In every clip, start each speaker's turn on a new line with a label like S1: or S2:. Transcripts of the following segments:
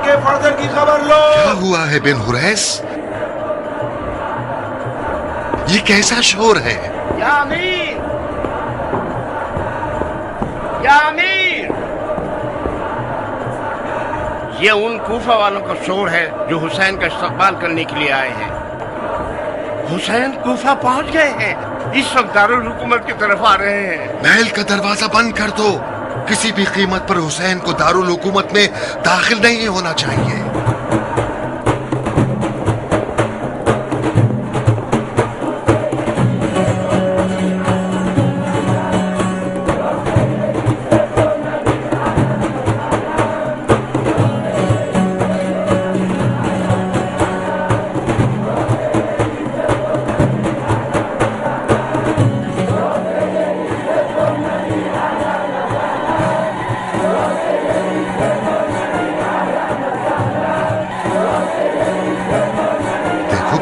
S1: کے پردے کی خبر لو.
S2: کیا ہوا ہے بن حریث؟ یہ کیسا شور ہے؟
S1: یا امیر، یا امیر، یہ ان کوفہ والوں کا شور ہے جو حسین کا استقبال کرنے کے لیے آئے ہیں. حسین کوفہ پہنچ گئے ہیں، اس وقت دارالحکومت کی طرف آ رہے ہیں.
S2: محل کا دروازہ بند کر دو. کسی بھی قیمت پر حسین کو دارالحکومت میں داخل نہیں ہونا چاہیے.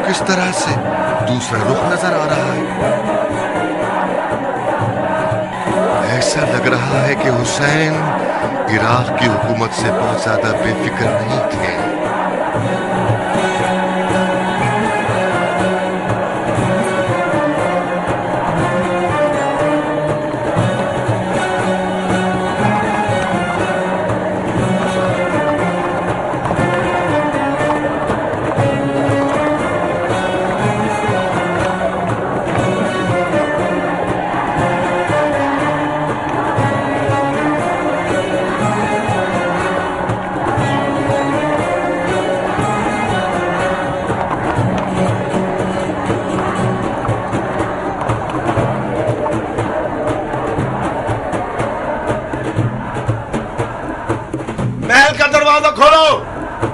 S2: کس طرح سے دوسرا رخ نظر آ رہا ہے. ایسا لگ رہا ہے کہ حسین عراق کی حکومت سے بہت زیادہ بے فکر نہیں تھے.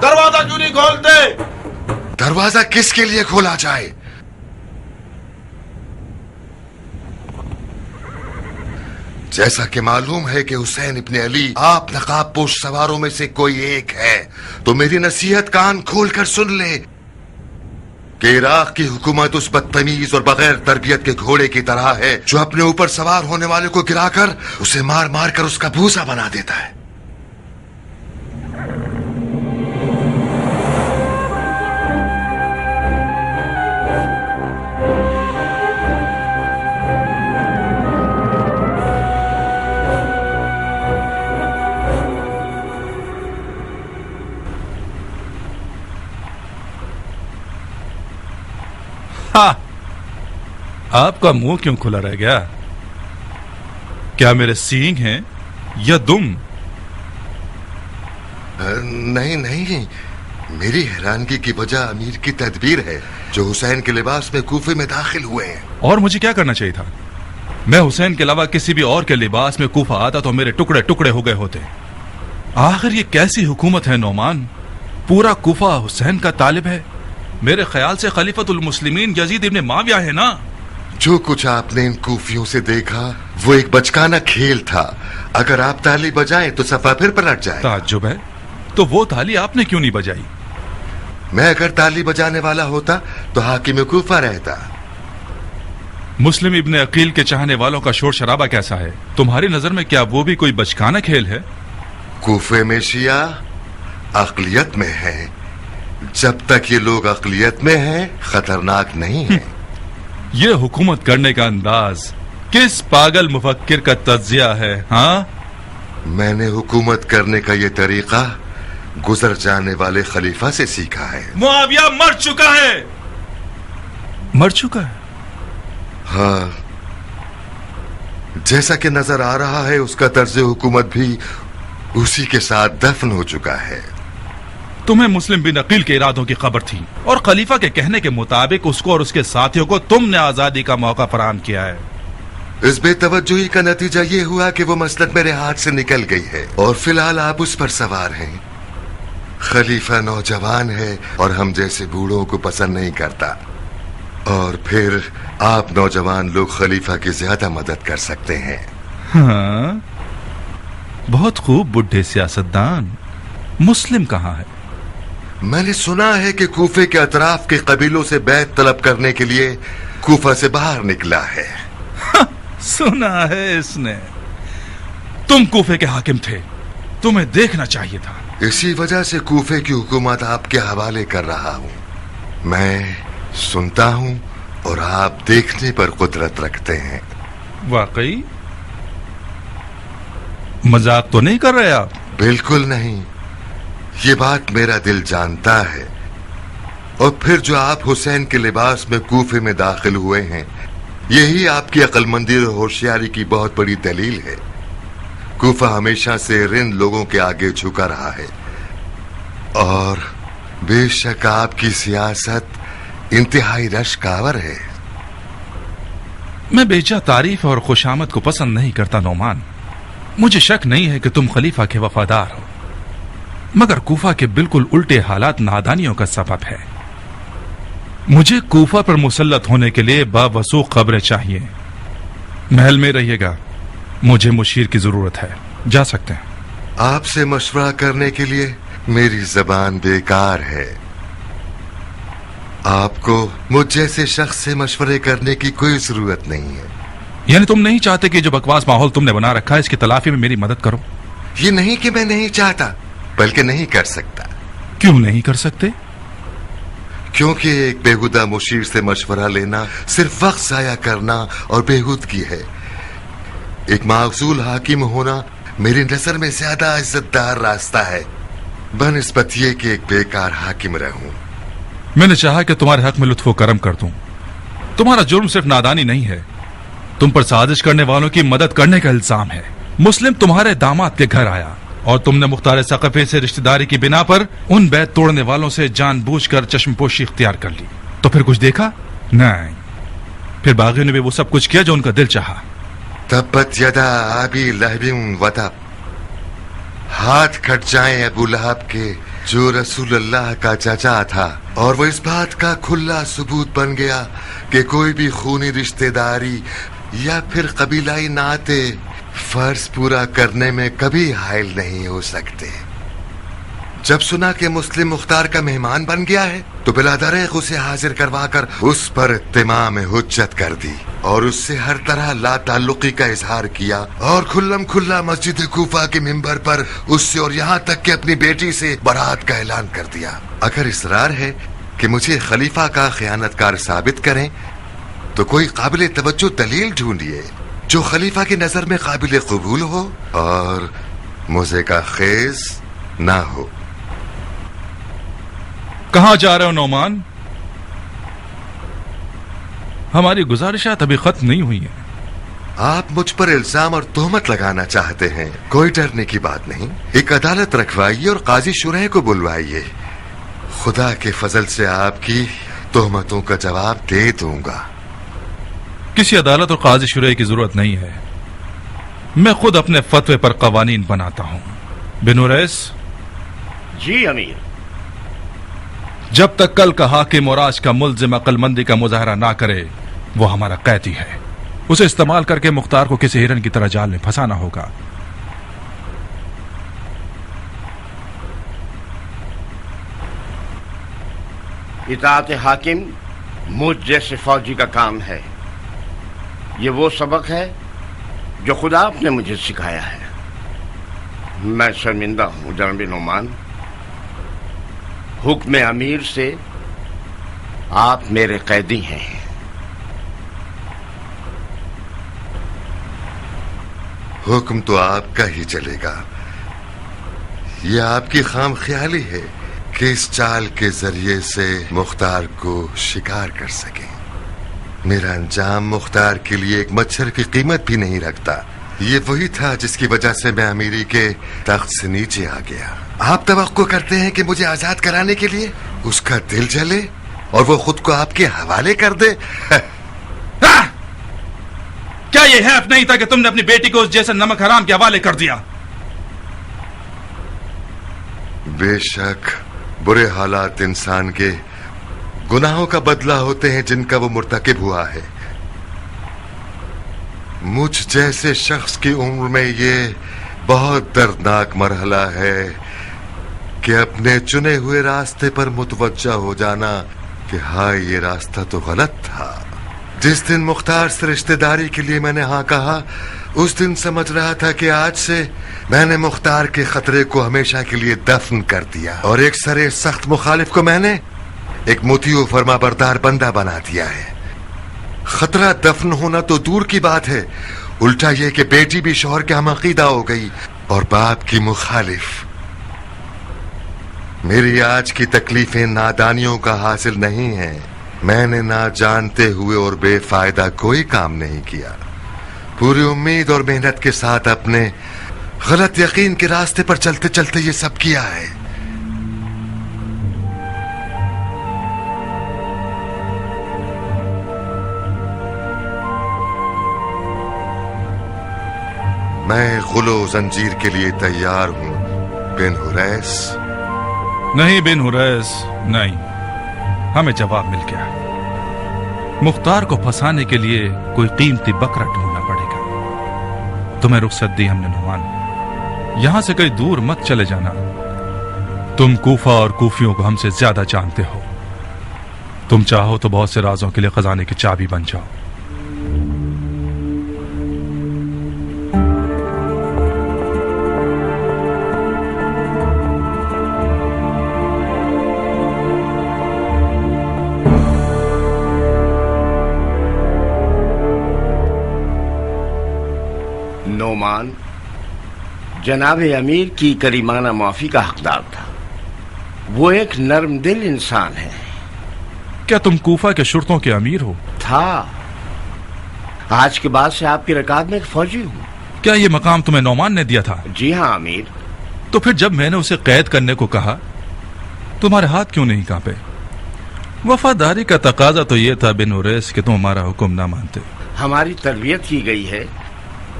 S1: دروازہ کیوں نہیں کھولتے؟
S2: دروازہ کس کے لیے کھولا جائے؟ جیسا کہ معلوم ہے کہ حسین ابن علی آپ نقاب پوش سواروں میں سے کوئی ایک ہے، تو میری نصیحت کان کھول کر سن لے کہ عراق کی حکومت اس بدتمیز اور بغیر تربیت کے گھوڑے کی طرح ہے جو اپنے اوپر سوار ہونے والے کو گرا کر اسے مار مار کر اس کا بھوسا بنا دیتا ہے.
S3: آپ کا منہ کیوں کھلا رہ گیا؟ کیا میرے سینگ ہیں یا دم؟
S2: نہیں، میری حیرانگی کی وجہ امیر کی تدبیر ہے جو حسین کے لباس میں کوفے میں داخل ہوئے ہیں.
S3: اور مجھے کیا کرنا چاہیے تھا؟ میں حسین کے علاوہ کسی بھی اور کے لباس میں کوفہ آتا تو میرے ٹکڑے ٹکڑے ہو گئے ہوتے. آخر یہ کیسی حکومت ہے نعمان؟ پورا کوفہ حسین کا طالب ہے. میرے خیال سے خلیفۃ المسلمین یزید ابن معاویہ ہے نا؟
S2: جو کچھ آپ نے ان کوفیوں سے دیکھا وہ ایک بچکانہ کھیل تھا. اگر آپ تالی بجائیں تو صفحہ پھر پلٹ جائے.
S3: تعجب ہے، تو وہ تالی آپ نے کیوں نہیں بجائی؟
S2: میں اگر تالی بجانے والا ہوتا تو حاکم کوفہ رہتا.
S3: مسلم ابن عقیل کے چاہنے والوں کا شور شرابہ کیسا ہے؟ تمہاری نظر میں کیا وہ بھی کوئی بچکانہ کھیل ہے؟
S2: کوفے میں شیعہ اقلیت میں ہے. جب تک یہ لوگ اقلیت میں ہیں خطرناک نہیں ہے.
S3: یہ حکومت کرنے کا انداز کس پاگل مفکر کا تجزیہ ہے؟ ہاں،
S2: میں نے حکومت کرنے کا یہ طریقہ گزر جانے والے خلیفہ سے سیکھا ہے.
S3: معاویہ مر چکا ہے. مر چکا ہے؟
S2: ہاں، جیسا کہ نظر آ رہا ہے اس کا طرز حکومت بھی اسی کے ساتھ دفن ہو چکا ہے.
S3: تمہیں مسلم بن عقیل کے ارادوں کی خبر تھی اور خلیفہ کے کہنے کے مطابق اس کو اور اس کے ساتھیوں کو تم نے آزادی کا موقع فراہم کیا ہے.
S2: اس بے توجہی کا نتیجہ یہ ہوا کہ وہ مسلط میرے ہاتھ سے نکل گئی ہے اور فی الحال آپ اس پر سوار ہیں. خلیفہ نوجوان ہے اور ہم جیسے بوڑھوں کو پسند نہیں کرتا، اور پھر آپ نوجوان لوگ خلیفہ کی زیادہ مدد کر سکتے ہیں.
S3: ہاں، بہت خوب بڈھے سیاستدان. مسلم کہاں ہے؟
S2: میں نے سنا ہے کہ کوفے کے اطراف کے قبیلوں سے بیعت طلب کرنے کے لیے کوفہ سے باہر نکلا ہے.
S3: سنا ہے اس نے. تم کوفے کے حاکم تھے، تمہیں دیکھنا چاہیے تھا.
S2: इसी वजह से कूफे की हुकूमत आपके हवाले कर रहा हूं। मैं सुनता हूं और आप देखने पर कुदरत रखते हैं।
S3: वाकई मजाक तो नहीं कर रहे आप?
S2: बिल्कुल नहीं, ये बात मेरा दिल जानता है। और फिर जो आप हुसैन के लिबास में कूफे में दाखिल हुए हैं, यही आपकी अक्लमंदी और होशियारी की बहुत बड़ी दलील है। कूफा हमेशा से रिंद लोगों के आगे झुका रहा है और बेशक आपकी सियासत इंतहाई रश्कावर है।
S3: मैं बेजा तारीफ और खुशामद को पसंद नहीं करता नौमान। मुझे शक नहीं है कि तुम खलीफा के वफादार हो, मगर कूफा के बिल्कुल उल्टे हालात नादानियों का सबब है। मुझे कूफा पर मुसल्लत होने के लिए बावसूख खबरें चाहिए। महल में रहिएगा, मुझे मुशीर की जरूरत है। जा सकते हैं।
S2: आपसे मशवरा करने के लिए मेरी जबान बेकार है। आपको मुझ जैसे शख्स से मशवरे करने की कोई जरूरत नहीं है।
S3: यानी तुम नहीं चाहते कि जो बकवास माहौल तुमने बना रखा है इसकी तलाफी में मेरी मदद करो?
S2: ये नहीं कि मैं नहीं चाहता, बल्कि नहीं कर सकता।
S3: क्यों नहीं कर सकते?
S2: क्योंकि एक बेहुदा मुशीर से मशवरा लेना सिर्फ वक्त जाया करना और बेहूदगी है। एक मासूल हाकिम होना मेरी नजर में ज्यादा इज्जतदार रास्ता है बनिस्बत ये कि एक बेकार हाकिम रहूं।
S3: मैंने चाहा कि तुम्हारे हक में लुत्फो करम कर दूं। तुम्हारा जुर्म सिर्फ नादानी नहीं है, तुम पर साजिश करने वालों की मदद करने का इल्जाम है। मुस्लिम तुम्हारे दामाद के घर आया और तुमने मुख्तार सक़फ़ी से रिश्तेदारी की बिना पर उन बैत तोड़ने वालों से जानबूझकर चश्मपोशी इख्तियार कर ली। तो फिर कुछ देखा? नहीं। फिर बागियों ने भी वो सब कुछ किया जो उनका दिल चाहा।
S2: तब्बत यदा अबी लहबिन व तब, हाथ कट जाए अबू लहब के जो रसूल अल्लाह का चाचा था, और वो इस बात का खुला सबूत बन गया कि कोई भी खूनी रिश्तेदारी या फिर कबीलाई नाते फर्ज पूरा करने में कभी हायल नहीं हो सकते। जब सुना कि मुस्लिम मुख्तार का मेहमान बन गया है तो बिलादरेख उसे हाजिर करवाकर उस पर इत्तिमाम हुज्जत कर दी और उससे हर तरह ला ताल्लुकी का इजहार किया और खुल्लम खुल्ला मस्जिद कूफा के मिंबर पर उससे और यहाँ तक कि अपनी बेटी से बरात का ऐलान कर दिया। अगर इसरार है कि मुझे खलीफा का खयानतकार साबित करें तो कोई काबिल तवज्जो दलील ढूंढिए जो खलीफा की नजर में काबिल कबूल हो और मुझे का खेज ना हो।
S3: कहां जा रहे हो नौमान? हमारी गुजारिशात अभी खत्म नहीं हुई है।
S2: आप मुझ पर इल्जाम और तोहमत लगाना चाहते हैं, कोई डरने की बात नहीं। एक अदालत रखवाइए और काजी शुरह को बुलवाइए। खुदा के फजल से आपकी तोहमतों का जवाब दे दूंगा।
S3: किसी अदालत और काजी शुरह की जरूरत नहीं है, मैं खुद अपने फतवे पर कवानीन बनाता हूं। बिन उरैस।
S1: जी अमीर।
S3: जब तक कल का हाकिम और आज का मुल्जिम अक्लमंदी का मुजाहरा ना करे वो हमारा कैदी है। उसे इस्तेमाल करके मुख्तार को किसी हिरन की तरह जाल में फंसाना होगा।
S1: इताअत हाकिम मुझ जैसे फौजी का काम है। ये वो सबक है जो खुदा आपने मुझे सिखाया है। मैं शर्मिंदा हूं जनाब नोमान, हुक्म अमीर से आप मेरे कैदी हैं।
S2: हुक्म तो आपका ही चलेगा। यह आपकी खाम ख्याली है कि इस चाल के जरिए से मुख्तार को शिकार कर सके। मेरा अंजाम मुख्तार के लिए एक मच्छर की कीमत भी नहीं रखता। ये वही था जिसकी वजह से मैं अमीरी के तख्त से नीचे आ गया। आप तवक्को करते हैं कि मुझे आजाद कराने के लिए उसका दिल जले और वो खुद को आपके हवाले कर दे?
S3: क्या ये हैफ नहीं था कि तुमने अपनी बेटी को उस जैसे नमक हराम के हवाले कर दिया?
S2: बेशक बुरे हालात इंसान के गुनाहों का बदला होते हैं जिनका वो मुर्तकिब हुआ है। मुझ जैसे शख्स की उम्र में ये बहुत दर्दनाक मरहला है कि अपने चुने हुए रास्ते पर मुतवज्जा हो जाना कि हाँ ये रास्ता तो गलत था। जिस दिन मुख्तार से रिश्तेदारी के लिए मैंने हाँ कहा उस दिन समझ रहा था कि आज से मैंने मुख्तार के खतरे को हमेशा के लिए दफन कर दिया और एक सरे सख्त मुखालिफ को मैंने एक मुतीउ फरमाबरदार बंदा बना दिया है। खतरा दफन होना तो दूर की बात है, उल्टा ये कि बेटी भी शौहर के हम अकीदा हो गई और बाप की मुखालिफ। मेरी आज की तकलीफें नादानियों का हासिल नहीं है। मैंने ना जानते हुए और बेफायदा कोई काम नहीं किया। पूरी उम्मीद और मेहनत के साथ अपने गलत यकीन के रास्ते पर चलते चलते ये सब किया है। मैं गुलो जंजीर के लिए तैयार हूं बिन हुरैस।
S3: नहीं बिन हुरैस, नहीं, हमें जवाब मिल गया। मुख्तार को फंसाने के लिए कोई कीमती बकरा ढूंढना पड़ेगा। तुम्हें रुखसत दी हमने नुमान, यहां से कहीं दूर मत चले जाना। तुम कूफा और कूफियों को हमसे ज्यादा जानते हो। तुम चाहो तो बहुत से राजों के लिए खजाने की चाबी बन जाओ।
S1: नोमान जनाब अमीर की करीमाना माफी का हकदार था। वो एक नर्म दिल इंसान है।
S3: क्या तुम कूफा के शुर्तों के अमीर हो?
S1: था, आज के बाद से आपकी रकाब में एक फौजी हूँ।
S3: क्या ये मकाम तुम्हें नौमान ने दिया था?
S1: जी हाँ अमीर।
S3: तो फिर जब मैंने उसे कैद करने को कहा, तुम्हारे हाथ क्यों नहीं कांपे? वफादारी का तकाजा तो ये था बिन हुरैस कि तुम हमारा हुक्म ना मानते।
S1: हमारी तरबियत की गई है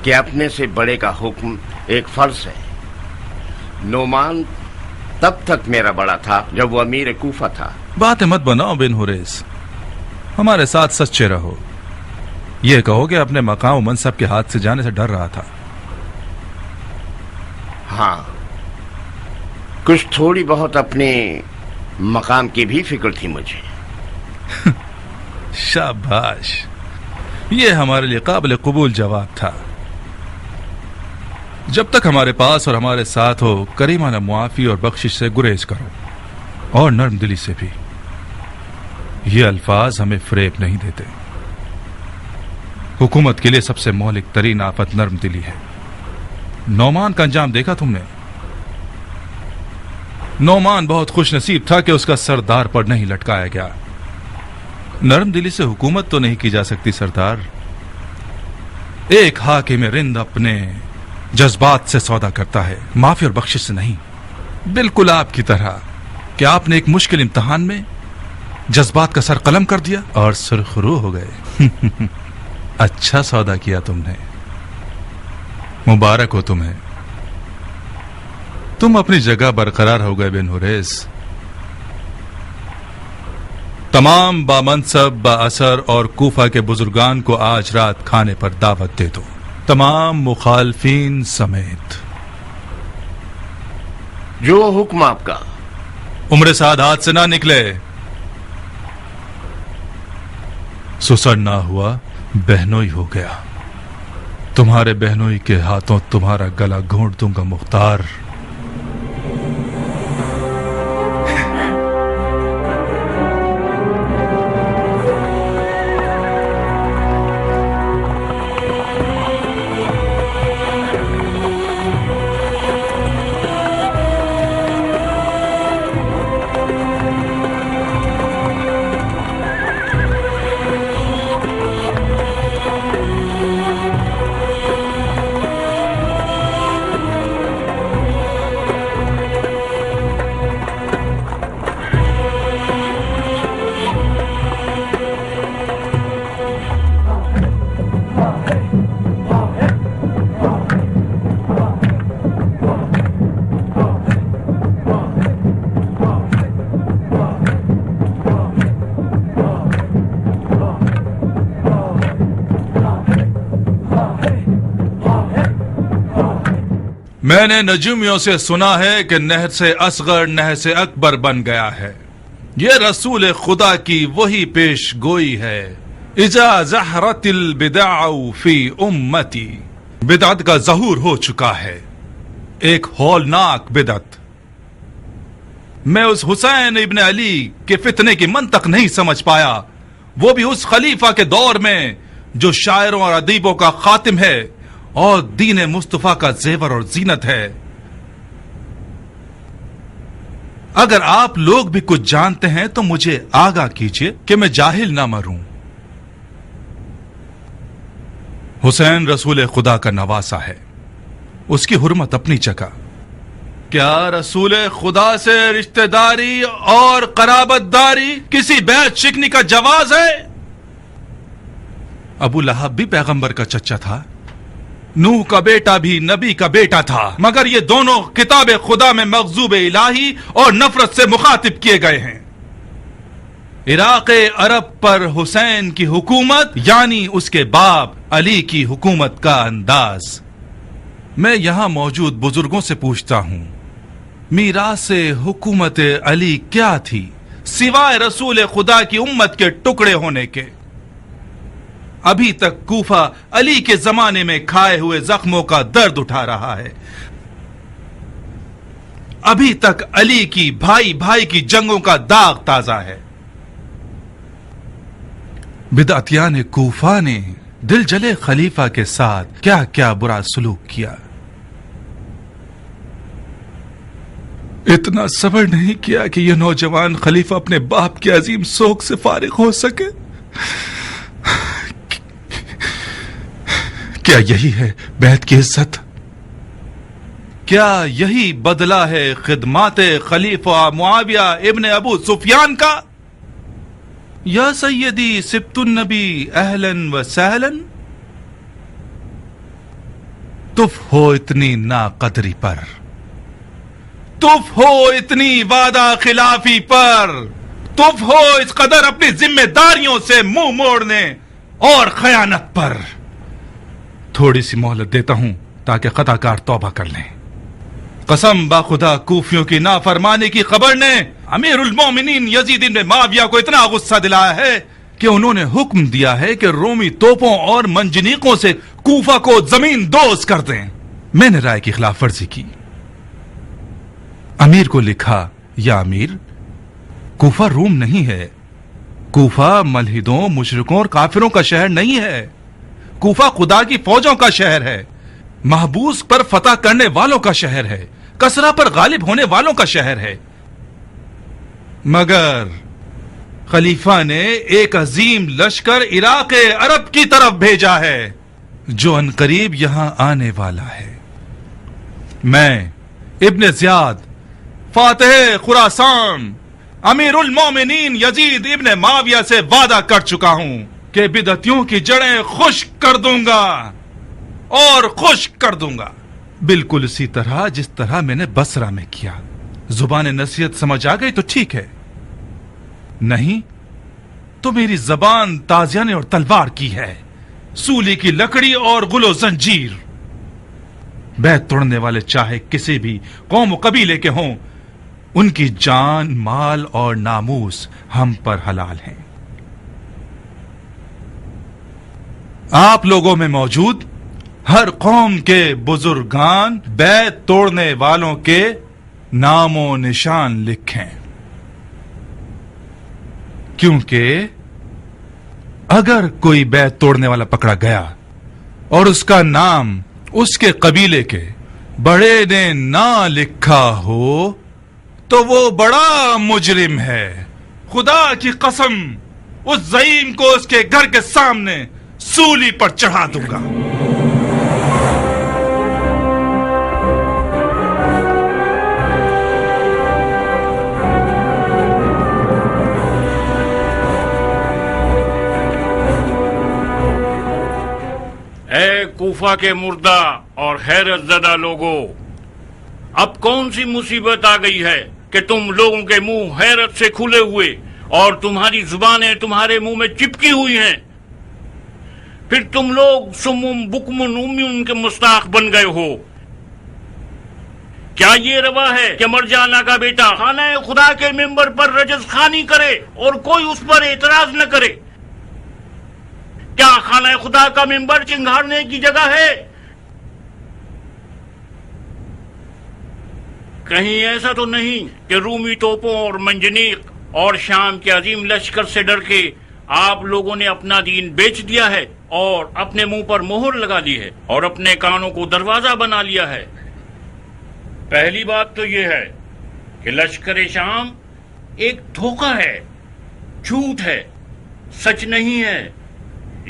S1: कि अपने से बड़े का हुक्म एक फर्ज है। नोमान तब तक मेरा बड़ा था जब वो अमीर कूफा था।
S3: बातें मत बनाओ बिन हुरैस, हमारे साथ सच्चे रहो। ये कहो कि अपने मकाम मनसब के हाथ से जाने से डर रहा था।
S1: हाँ, कुछ थोड़ी बहुत अपने मकाम की भी फिक्र थी मुझे।
S3: शाबाश, ये हमारे लिए काबिल कबूल जवाब था। जब तक हमारे पास और हमारे साथ हो, करीमाना मुआफी और बख्शिश से गुरेज करो, और नर्म दिली से भी। ये अल्फाज हमें फरेब नहीं देते। हुकूमत के लिए सबसे मौलिक तरीन आफत नर्म दिली है। नौमान का अंजाम देखा तुमने? नौमान बहुत खुश नसीब था कि उसका सरदार पर नहीं लटकाया गया। नर्म दिली से हुकूमत तो नहीं की जा सकती सरदार। एक हाकिम रिंद अपने जज्बात से सौदा करता है, माफी और बख्शिश से नहीं। बिल्कुल आपकी तरह कि आपने एक मुश्किल इम्तिहान में जज्बात का सर कलम कर दिया और सुरखरू हो गए। अच्छा सौदा किया तुमने, मुबारक हो तुम्हें। तुम अपनी जगह बरकरार हो गए बिन हुरैस। तमाम बामनसब बाअसर और कूफा के बुजुर्गान को आज रात खाने पर दावत दे दो, तमाम मुखालफीन समेत।
S1: जो हुक्म आपका।
S3: उम्र साद हाथ से ना निकले। सुसर ना हुआ, बहनोई हो गया। तुम्हारे बहनोई के हाथों तुम्हारा गला घोंट दूंगा मुख्तार। मैंने नजूमियों से सुना है कि नहर से असगर नहर से अकबर बन गया है। ये रसूल खुदा की वही पेश गोई है। इजा ज़हरतिल बिदाउ फी उम्मती, बिदअत का ज़हूर हो चुका है, एक हौलनाक बिदअत। मैं उस हुसैन इब्न अली के फितने की मंतक नहीं समझ पाया, वो भी उस खलीफा के दौर में जो शायरों और अदीबों का खातिम है और दीन मुस्तफा का जेवर और जीनत है। अगर आप लोग भी कुछ जानते हैं तो मुझे आगाह कीजिए कि मैं जाहिल ना मरूं। हुसैन रसूल खुदा का नवासा है, उसकी हुर्मत अपनी जगह। क्या रसूल खुदा से रिश्तेदारी और कराबतदारी किसी बैत शिकनी का जवाज है? अबू लहब भी पैगंबर का चच्चा था, नूह का बेटा भी नबी का बेटा था, मगर ये दोनों किताब खुदा में मग़ज़ूब इलाही और नफरत से मुखातिब किए गए हैं। इराक़ अरब पर हुसैन की हुकूमत यानी उसके बाप अली की हुकूमत का अंदाज। मैं यहां मौजूद बुजुर्गों से पूछता हूं, मीरास हुकूमत अली क्या थी सिवाय रसूल खुदा की उम्मत के टुकड़े होने के? अभी तक कूफा अली के जमाने में खाए हुए जख्मों का दर्द उठा रहा है। अभी तक अली की भाई भाई की जंगों का दाग ताजा है। बिदअतियान कूफा ने दिल जले खलीफा के साथ क्या क्या बुरा सलूक किया। इतना सब्र नहीं किया कि यह नौजवान खलीफा अपने बाप के अजीम शोक से फारिग हो सके। क्या यही है बैत की इज्जत? क्या यही बदला है खिदमात खलीफा मुआविया इब्न अबू सुफियान का? या सैयदी सिब्तुन नबी अहलन व सहलन। तुफ हो इतनी नाकदरी पर, तुफ हो इतनी वादा खिलाफी पर, तुफ हो इस कदर अपनी जिम्मेदारियों से मुंह मोड़ने और खयानत पर। थोड़ी सी मोहलत देता हूं ताकि खताकार तौबा कर लें। कसम बाखुदा कूफियों की नाफरमानी की खबर ने अमीरुल मोमिनीन यजीद इब्न माविया को इतना गुस्सा दिलाया है कि उन्होंने हुक्म दिया है कि रोमी तोपों और मंजनीकों से कूफा को जमीन दोज कर दें। मैंने राय की खिलाफ वर्जी की। अमीर को लिखा, या अमीर, कूफा रूम नहीं है। कूफा मलहिदों, मुशरिकों और काफिरों का शहर नहीं है। कूफा खुदा की फौजों का शहर है, महबूस पर फतह करने वालों का शहर है, कसरा पर गालिब होने वालों का शहर है। मगर खलीफा ने एक अजीम लश्कर इराक़ अरब की तरफ भेजा है जो अनकरीब यहां आने वाला है। मैं इब्न ज़ियाद फातिह खुरासान अमीरुल मोमिनीन यजीद इब्न माविया से वादा कर चुका हूं कि बिदअतियों की जड़ें खुश्क कर दूंगा और खुश्क कर दूंगा, बिल्कुल इसी तरह जिस तरह मैंने बसरा में किया। जुबान नसीहत समझ आ गई तो ठीक है, नहीं तो मेरी जबान ताजियाने और तलवार की है, सूली की लकड़ी और गुलो जंजीर। बैत तोड़ने वाले चाहे किसी भी कौम कबीले के हों, उनकी जान, माल और नामूस हम पर हलाल हैं। आप लोगों में मौजूद हर कौम के बुजुर्गान बैत तोड़ने वालों के नामो निशान लिखें, क्योंकि अगर कोई बैत तोड़ने वाला पकड़ा गया और उसका नाम उसके कबीले के बड़े ने ना लिखा हो तो वो बड़ा मुजरिम है। खुदा की कसम, उस ज़ईम को उसके घर के सामने सूली पर चढ़ा दूंगा।
S4: ए कूफा के मुर्दा और हैरत ज़दा लोगों, अब कौन सी मुसीबत आ गई है कि तुम लोगों के मुंह हैरत से खुले हुए और तुम्हारी जुबानें तुम्हारे मुंह में चिपकी हुई हैं? फिर तुम लोग सुमुम बुकमुन उम्युन के मुस्ताक बन गए हो। क्या ये रवा है कि मरजाना का बेटा खाना खुदा के मिंबर पर रजस खानी करे और कोई उस पर एतराज न करे? क्या खाना खुदा का मिंबर चिंगारने की जगह है कहीं ऐसा तो नहीं कि रूमी तोपों और मंजनीक और शाम के अजीम लश्कर से डर के आप लोगों ने अपना दीन बेच दिया है और अपने मुंह पर मोहर लगा दी है और अपने कानों को दरवाजा बना लिया है। पहली बात तो यह है कि लश्कर शाम एक धोखा है, झूठ है, सच नहीं है।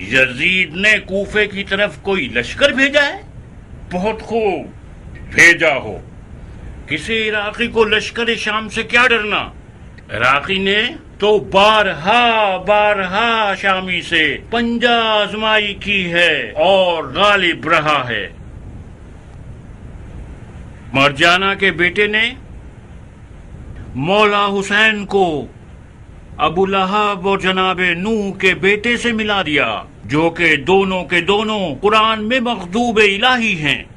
S4: यजीद ने कूफे की तरफ कोई लश्कर भेजा है? बहुत खूब, भेजा हो। किसी इराकी को लश्कर शाम से क्या डरना? इराकी ने तो बारहा शामी से पंजा आजमाई की है और गालिब रहा है। मरजाना के बेटे ने मौला हुसैन को अबू लहब और जनाबे नूह के बेटे से मिला दिया, जो कि दोनों के दोनों कुरान में मखदूब इलाही हैं,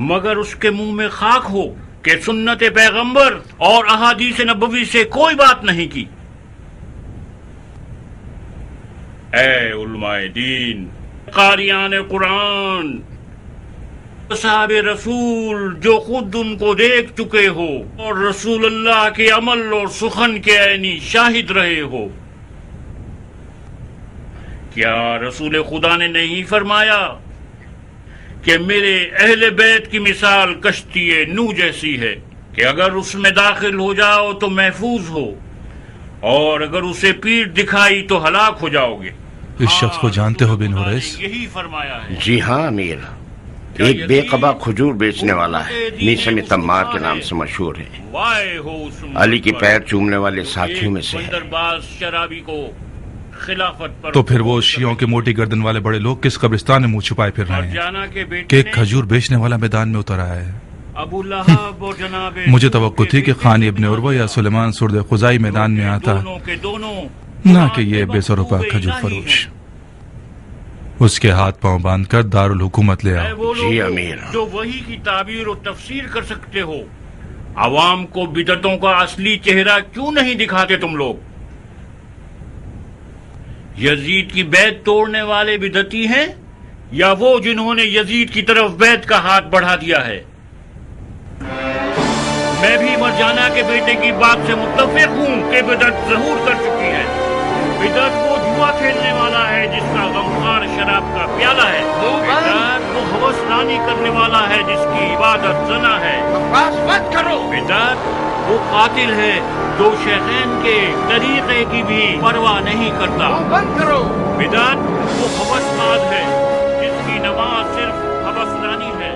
S4: मगर उसके मुंह में खाक हो कि सुन्नत पैगंबर और अहादीस नबवी से कोई बात नहीं की। ऐ उलमाए दीन, कारियान कुरान, साहब रसूल जो खुद उनको देख चुके हो और रसूल अल्लाह के अमल और सुखन के ऐनी शाहिद रहे हो, क्या रसूल खुदा ने नहीं फरमाया कि मेरे अहले बैत की मिसाल कश्ती नूह जैसी है कि अगर उसमें दाखिल हो जाओ तो महफूज हो और अगर उसे पीठ दिखाई तो हलाक हो जाओगे।
S3: इस शख्स को जानते हो बिन हुरैस?
S4: यही फरमाया है।
S1: जी हाँ अमीर, एक बेकबा खजूर बेचने वाला है, नीसम तम्मार के नाम से मशहूर है। अली की पैर चूमने वाले साथियों में से है।
S4: शराबी को खिलाफत पर
S3: तो फिर वो शियों के मोटी गर्दन वाले बड़े लोग किस कब्रिस्तान में मुंह छुपाए फिर रहे हैं कि एक खजूर बेचने वाला मैदान में उतर आया है? मुझे तवक्को थी कि खान इब्न उर्वा या सुलेमान सुर्द खुजाई मैदान में आता, ना कि ये बेसरुपा खजूर फरोश। उसके हाथ पांव बांधकर दारुल हुकूमत ले आओ।
S1: जी अमीर।
S4: जो वही की ताबीर और तफसीर कर सकते हो, आवाम को बिदतों का असली चेहरा क्यों नहीं दिखाते तुम लोग? यजीद की बैत तोड़ने वाले बिदती हैं या वो जिन्होंने यजीद की तरफ बैत का हाथ बढ़ा दिया है? मैं भी मरजाना के बेटे की बात से मुत्तफिक हूँ कि बिदत ज़हूर कर चुकी है। बिदत वो जुआ खेलने वाला है जिसका गमखार शराब का प्याला है। बिदत वो हवसरानी करने वाला है जिसकी इबादत ज़ना है।
S1: मत करो।
S4: बिदत वो कातिल है जो शेखैन के तरीके की भी परवाह नहीं करता।
S1: बंद करो।
S4: बिदत वो हवसबाज है जिसकी नमाज सिर्फ हवसरानी है।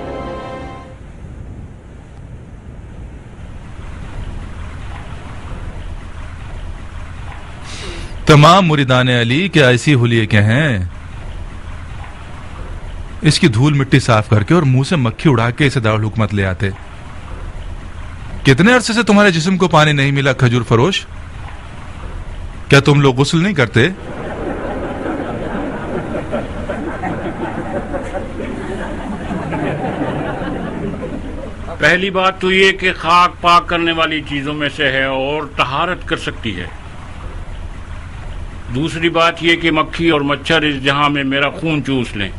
S3: तमाम मुरीदान अली के ऐसी हुलिये के हैं, इसकी धूल मिट्टी साफ करके और मुंह से मक्खी उड़ा के इसे दारुल हुकूमत ले आते। कितने अरसे से तुम्हारे जिस्म को पानी नहीं मिला खजूर फरोश? क्या तुम लोग गुस्ल नहीं करते?
S4: पहली बात तो ये कि खाक पाक करने वाली चीजों में से है और तहारत कर सकती है। दूसरी बात यह कि मक्खी और मच्छर इस जहां में मेरा खून चूस लें,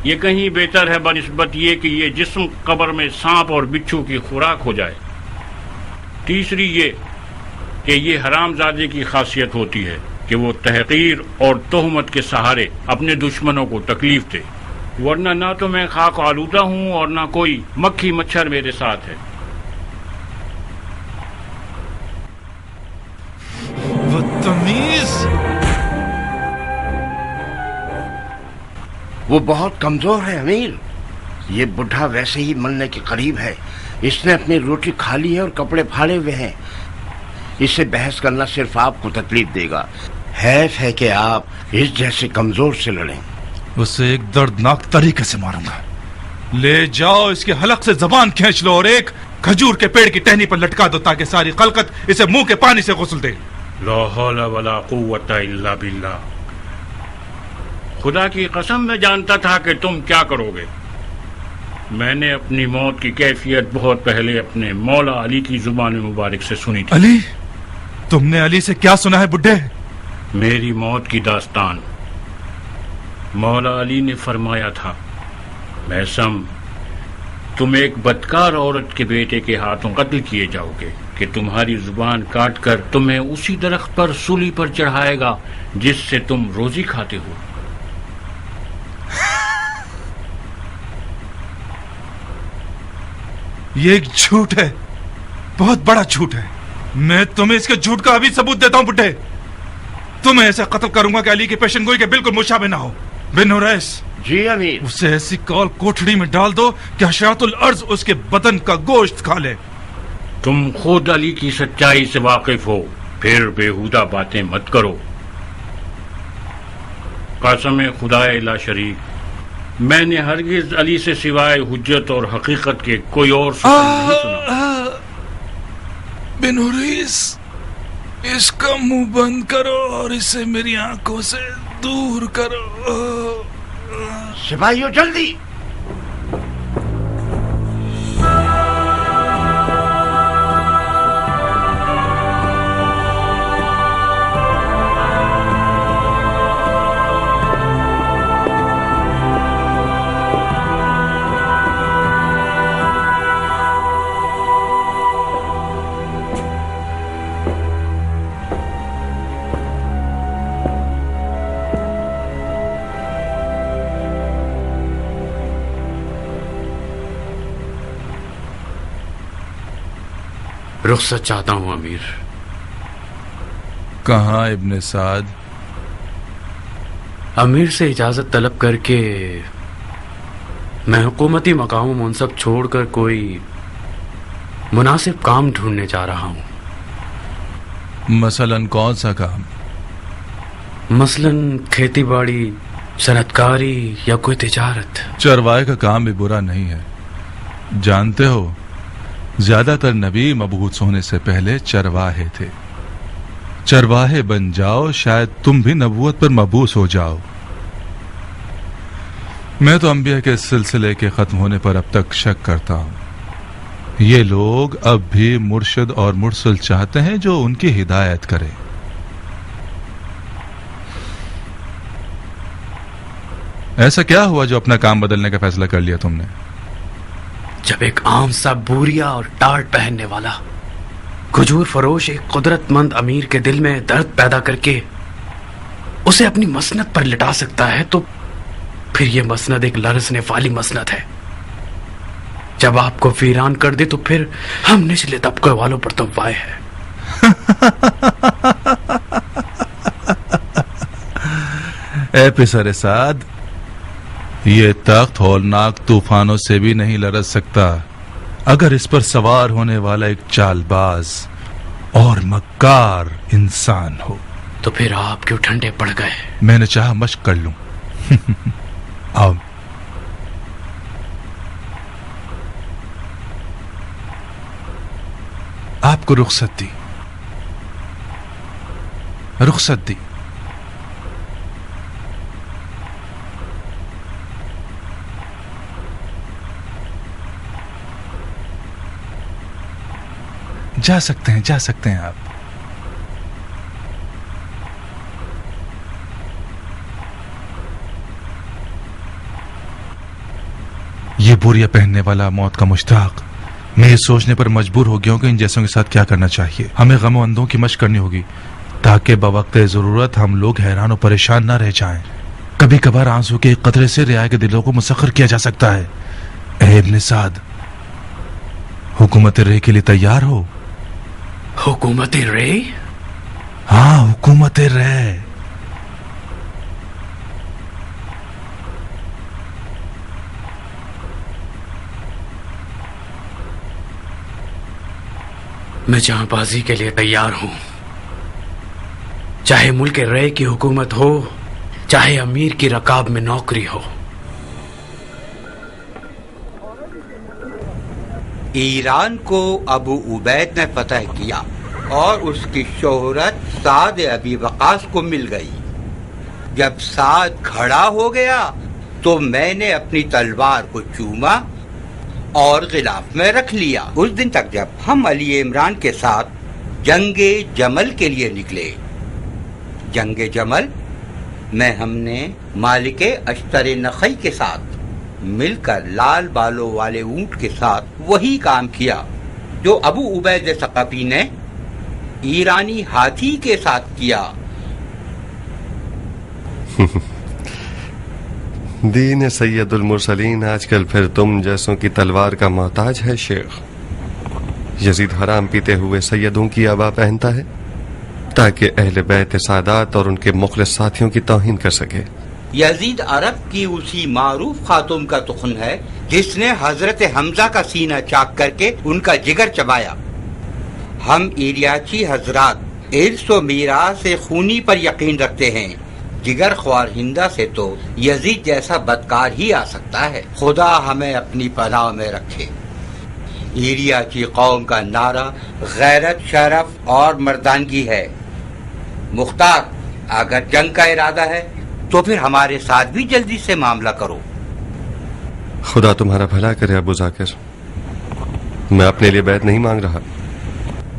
S4: ये कहीं बेहतर है बनिस्बत ये कि ये जिस्म कब्र में सांप और बिच्छू की खुराक हो जाए। तीसरी ये कि ये हरामजादे की खासियत होती है कि वो तहकीर और तोहमत के सहारे अपने दुश्मनों को तकलीफ दे, वरना ना तो मैं खाक आलूदा हूं और ना कोई मक्खी मच्छर मेरे साथ है।
S3: बदतमीज!
S1: वो बहुत कमजोर है अमीर। ये बुढ़ा वैसे ही मरने के करीब है। इसने अपनी रोटी खा ली है और कपड़े फाड़े हुए हैं। इससे बहस करना सिर्फ आपको तकलीफ देगा। हैफ है कि आप इस जैसे कमजोर से लड़ें।
S3: उसे एक दर्दनाक तरीके से मारूंगा। ले जाओ, इसके हलक से जबान खींच लो और एक खजूर के पेड़ की टहनी पर लटका दो ताकि सारी खलकत इसे मुंह के पानी से गुस्ल दे।
S4: ला हौला वला कुव्वता इल्ला बिल्लाह। खुदा की कसम मैं जानता था कि तुम क्या करोगे। मैंने अपनी मौत की कैफियत बहुत पहले अपने मौला अली की जुबान मुबारक से सुनी थी।
S3: अली? तुमने अली से क्या सुना है बुड्ढे?
S4: मेरी मौत की दास्तान। मौला अली ने फरमाया था, मैसम, تم ایک بدکار عورت کے بیٹے کے ہاتھوں قتل کیے جاؤ گے کہ تمہاری زبان کاٹ کر تمہیں اسی درخت پر سولی پر چڑھائے گا جس سے تم روزی کھاتے ہو۔
S3: یہ ایک جھوٹ ہے، بہت بڑا جھوٹ ہے۔ میں تمہیں اس کے جھوٹ کا ابھی ثبوت دیتا ہوں بڈھے۔ تمہیں ایسا قتل کروں گا کہ علی کی پیشن گوئی کے بالکل مشابہ نہ ہو۔ بن اوریس،
S1: جی امیر۔
S3: اسے ایسی کال کوٹڑی میں ڈال دو کہ حشرات الارض اس کے بدن کا گوشت کھا لے۔
S4: تم خود علی کی سچائی سے واقف ہو، پھر بےہودہ باتیں مت کرو۔ قسم خدا لا شریک، میں نے ہرگز علی سے سوائے حجت اور حقیقت کے کوئی اور سخن نہیں سنا۔
S3: بن اوریس، اس کا منہ بند کرو اور اسے میری آنکھوں سے دور کرو۔
S1: سپاہیوں جلدی!
S5: رخصت چاہتا ہوں امیر۔
S3: کہاں ابن سعد؟
S5: امیر سے اجازت طلب کر کے میں حکومتی مقام و منصب چھوڑ کر کوئی مناسب کام ڈھونڈنے جا رہا ہوں۔
S3: مثلاً کون سا کام؟
S5: مثلاً کھیتی باڑی، صنعت کاری یا کوئی تجارت۔
S3: چرواہے کا کام بھی برا نہیں ہے۔ جانتے ہو، زیادہ تر نبی مبعوث ہونے سے پہلے چرواہے تھے۔ چرواہے بن جاؤ، شاید تم بھی نبوت پر مبعوث ہو جاؤ۔ میں تو انبیاء کے سلسلے کے ختم ہونے پر اب تک شک کرتا ہوں۔ یہ لوگ اب بھی مرشد اور مرسل چاہتے ہیں جو ان کی ہدایت کرے۔ ایسا کیا ہوا جو اپنا کام بدلنے کا فیصلہ کر لیا تم نے؟
S5: جب ایک عام سا بوریا اور ٹاٹ پہننے والا کھجور فروش ایک قدرت مند امیر کے دل میں درد پیدا کر کے اسے اپنی مسند پر لٹا سکتا ہے تو پھر یہ مسند ایک لرزنے والی مسند ہے۔ جب آپ کو ویران کر دے تو پھر ہم نچلے طبقے والوں پر تو وائے ہے۔
S3: اے پسر سعد، یہ تخت ہولناک طوفانوں سے بھی نہیں لرز سکتا اگر اس پر سوار ہونے والا ایک چال باز اور مکار انسان ہو۔
S5: تو پھر آپ کیوں ٹھنڈے پڑ گئے؟
S3: میں نے چاہا مشق کر لوں۔ آؤ۔ آپ کو رخصت دی، رخصت دی۔ جا سکتے ہیں، جا سکتے ہیں آپ۔ یہ بوریا پہننے والا موت کا مشتاق میں یہ سوچنے پر مجبور ہو گیا ہوں کہ ان جیسوں کے ساتھ کیا کرنا چاہیے۔ ہمیں غم و اندوں کی مشق کرنی ہوگی تاکہ بوقت ضرورت ہم لوگ حیران و پریشان نہ رہ جائیں۔ کبھی کبھار آنسو کے ایک قطرے سے رعایا کے دلوں کو مسخر کیا جا سکتا ہے۔ اے ابن سعد، حکومت رے کے لیے تیار ہو؟
S5: حکومت رے؟
S3: ہاں، حکومت رے۔
S5: میں جہاں بازی کے لیے تیار ہوں، چاہے ملک رے کی حکومت ہو، چاہے امیر کی رکاب میں نوکری ہو۔
S6: ایران کو ابو عبید نے فتح کیا اور اس کی شہرت سعد ابی وقاص کو مل گئی۔ جب سعد کھڑا ہو گیا تو میں نے اپنی تلوار کو چوما اور غلاف میں رکھ لیا۔ اس دن تک جب ہم علی عمران کے ساتھ جنگ جمل کے لیے نکلے۔ جنگ جمل میں ہم نے مالک اشتر نخی کے ساتھ مل کر لال بالوں والے اونٹ کے ساتھ وہی کام کیا جو ابو عبید ثقفی نے ایرانی ہاتھی کے ساتھ کیا۔
S7: دین سید المرسلین آج کل پھر تم جیسوں کی تلوار کا محتاج ہے شیخ۔ یزید حرام پیتے ہوئے سیدوں کی آبا پہنتا ہے تاکہ اہل بیت سادات اور ان کے مخلص ساتھیوں کی توہین کر سکے۔
S6: یزید عرب کی اسی معروف خاتون کا تخن ہے جس نے حضرت حمزہ کا سینہ چاک کر کے ان کا جگر چبایا۔ ہم ایریاچی حضرات ارث و میراث خونی پر یقین رکھتے ہیں، جگر خوار ہندا سے تو یزید جیسا بدکار ہی آ سکتا ہے۔ خدا ہمیں اپنی پناہ میں رکھے۔ ایریاچی قوم کا نعرہ غیرت، شرف اور مردانگی ہے۔ مختار، اگر جنگ کا ارادہ ہے تو پھر ہمارے ساتھ بھی جلدی سے معاملہ کرو۔
S7: خدا تمہارا بھلا کرے ابو ذاکر، میں اپنے لیے بیعت نہیں مانگ رہا،